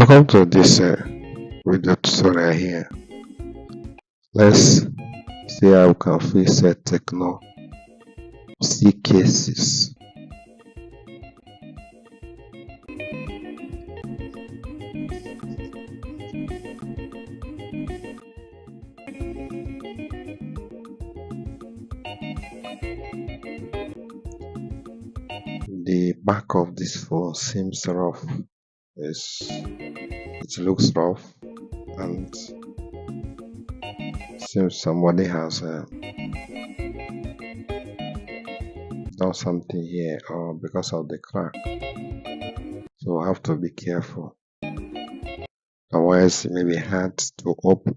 Welcome to this video tutorial here. Let's see how we can fix a Tecno CKC. The back of this phone seems rough. It looks rough, and seems somebody has done something here, or because of the crack. So have to be careful. Otherwise, it may be hard to open.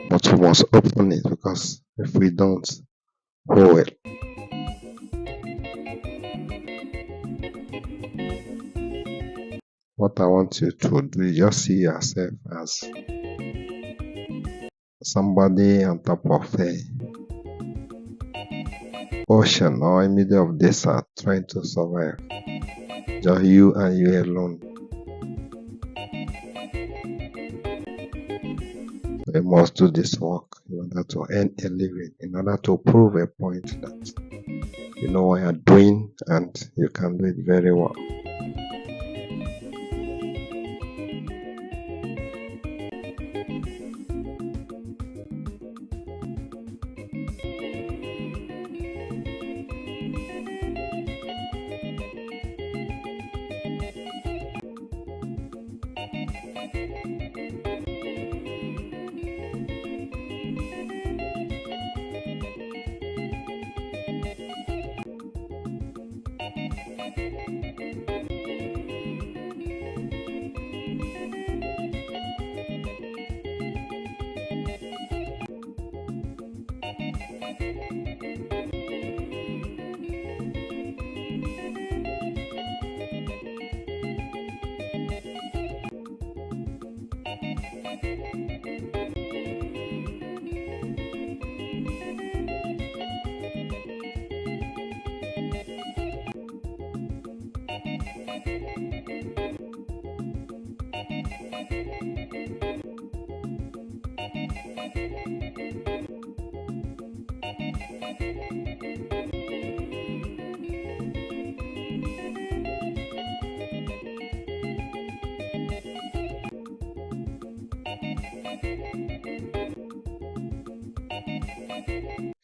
But we must open it, because if we don't, hold it. What I want you to do is just see yourself as somebody on top of a ocean or in the middle of desert trying to survive. Just you and you alone. You must do this work in order to earn a living, in order to prove a point that you know what you're doing and you can do it very well.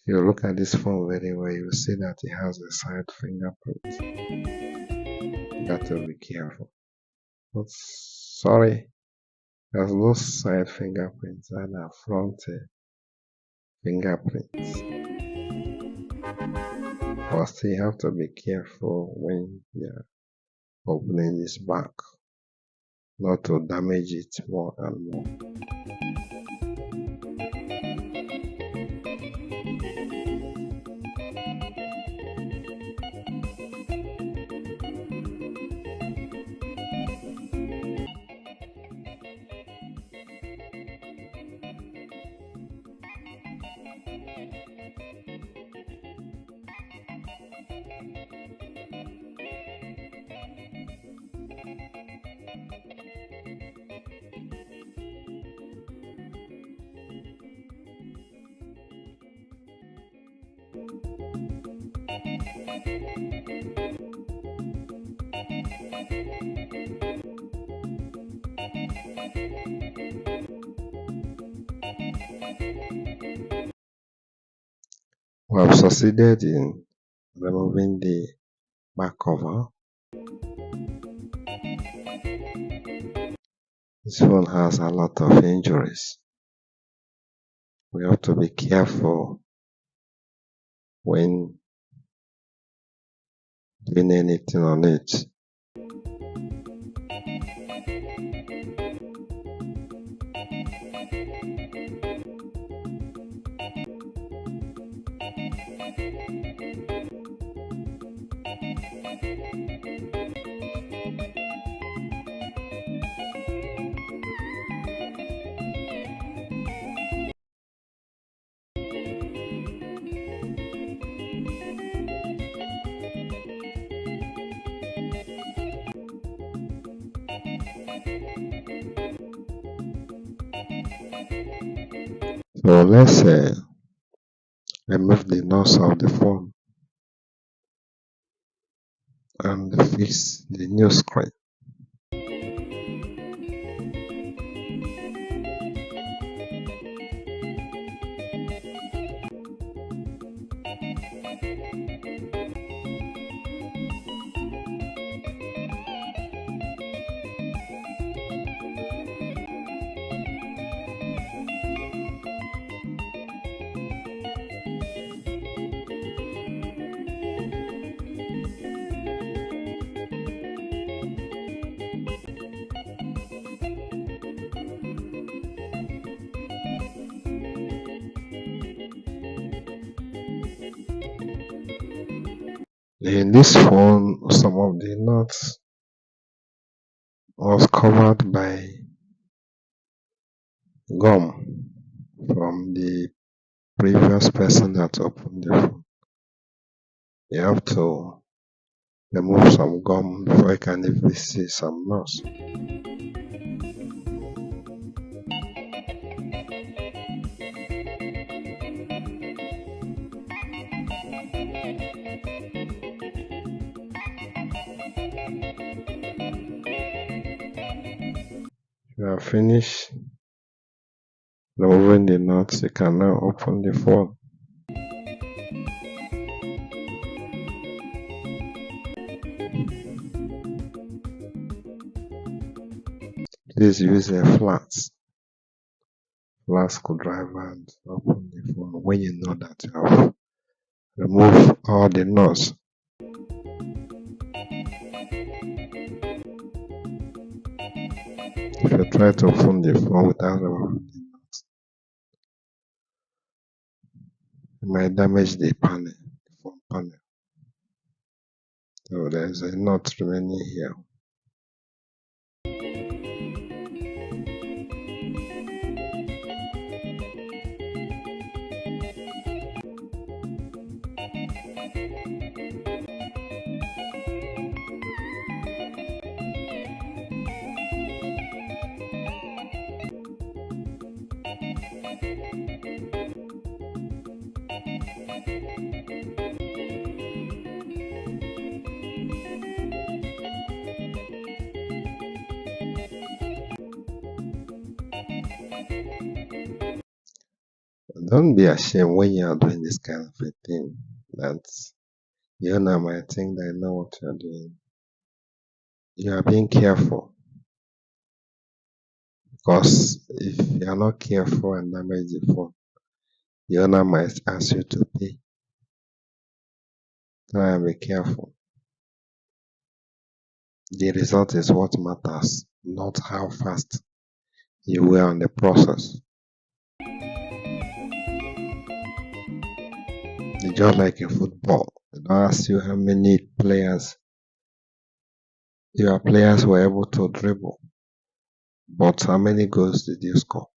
If you look at this phone very well, you will see that it has a side fingerprint. You got to be careful. But sorry, there's no side fingerprints and a front fingerprints. But still, you have to be careful when you're opening this back, not to damage it more and more. We have succeeded in removing the back cover. This phone has a lot of injuries. We have to be careful when doing anything on it. So let's remove the NOS of the phone and fix the new screen. In this phone, some of the nuts was covered by gum from the previous person that opened the phone. You have to remove some gum before you can even see some nuts. You have finished removing the nuts, you can now open the phone. Please use a flat screwdriver and open the phone when you know that you have removed all the nuts. If you try to open the phone without removing the nuts, you might damage the panel, the phone panel. So there's a nut remaining here. Don't be ashamed when you are doing this kind of a thing. That you now might think that you know what you are doing. You are being careful, because if you are not careful and damage the phone, the owner might ask you to pay. Try and be careful. The result is what matters, not how fast you were on the process. It's just like in football. They don't ask you how many players your players were able to dribble, but how many goals did you score?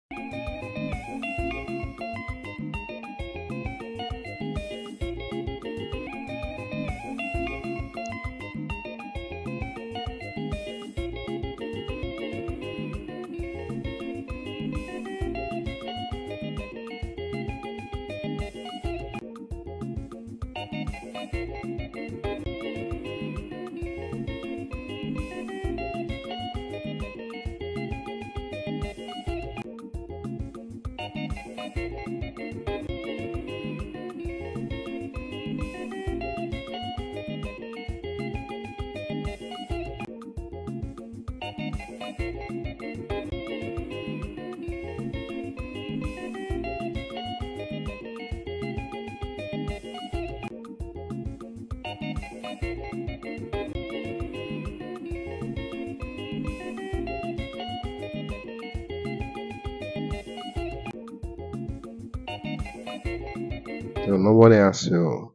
So nobody asks you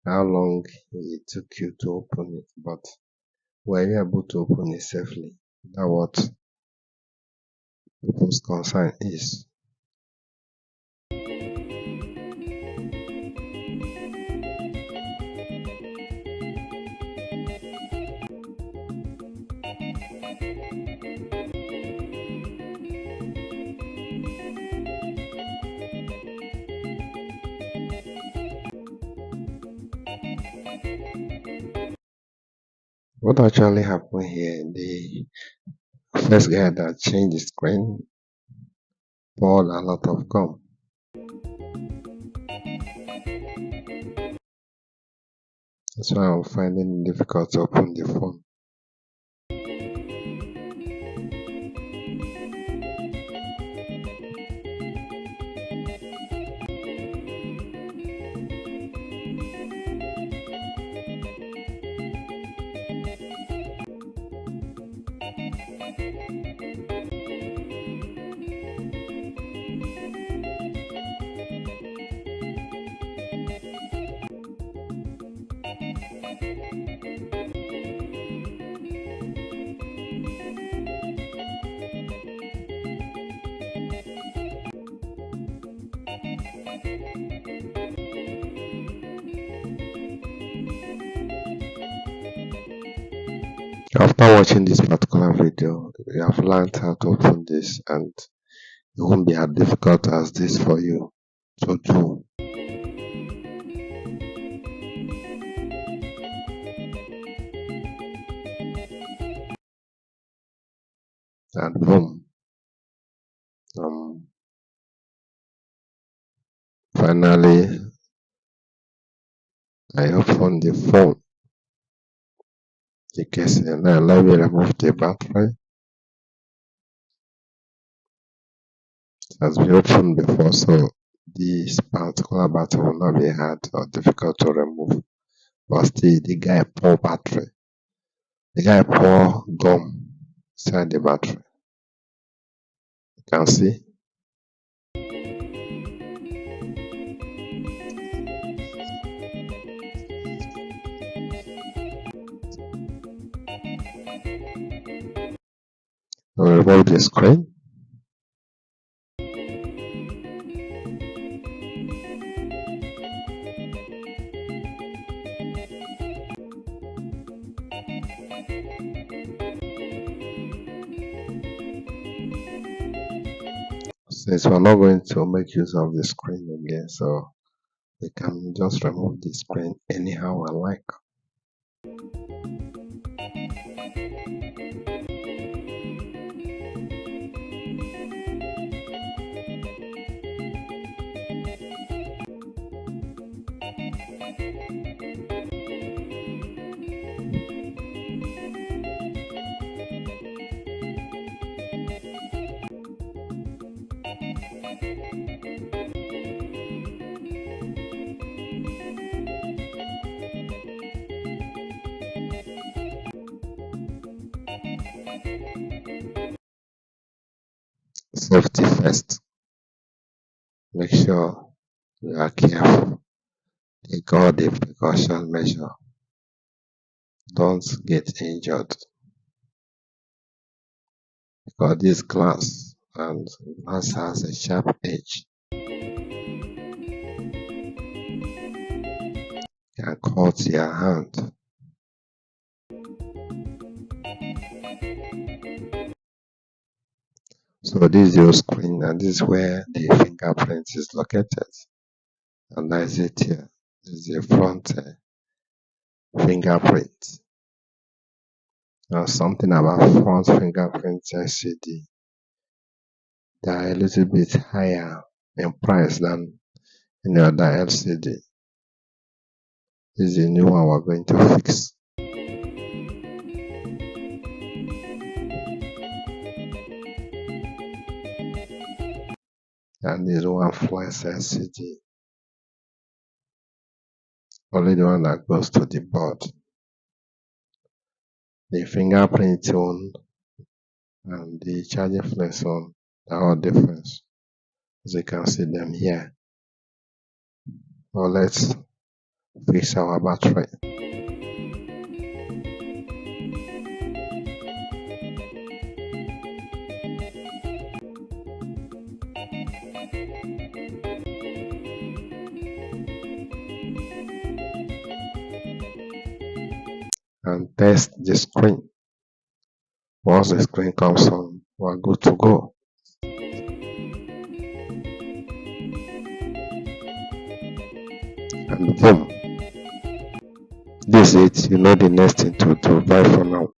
how long it took you to open it, but were you able to open it safely? That's what people's concern is. What actually happened here? The first guy that changed the screen poured a lot of gum. That's why I'm finding it difficult to open the phone. After watching this particular video, you have learned how to open this and it won't be as difficult as this for you to do. And boom. Finally, I opened the phone. CKC. Now let me remove the battery. It has been opened before, so this particular battery will not be hard or difficult to remove. But still, the guy pour battery. The guy pour gum inside the battery. You can see. I'll remove the screen. Since we're not going to make use of the screen again, so we can just remove the screen anyhow I like. Safety first. Make sure you are careful. Take all the precaution measure. Don't get injured. Because this glass and glass has a sharp edge. Can cut your hand. So this is your screen and this is where the fingerprint is located. And that's it here. This is the front fingerprint. Now something about front fingerprint LCD. They are a little bit higher in price than any other LCD. This is the new one we're going to fix. And this one flex LCD. Only the one that goes to the board. The fingerprint tone and the charging flex one are all different. As you can see them here. Now let's fix our battery. And test the screen. Once the screen comes on, we're good to go. And boom, use it, you know the next thing to do. Bye for now.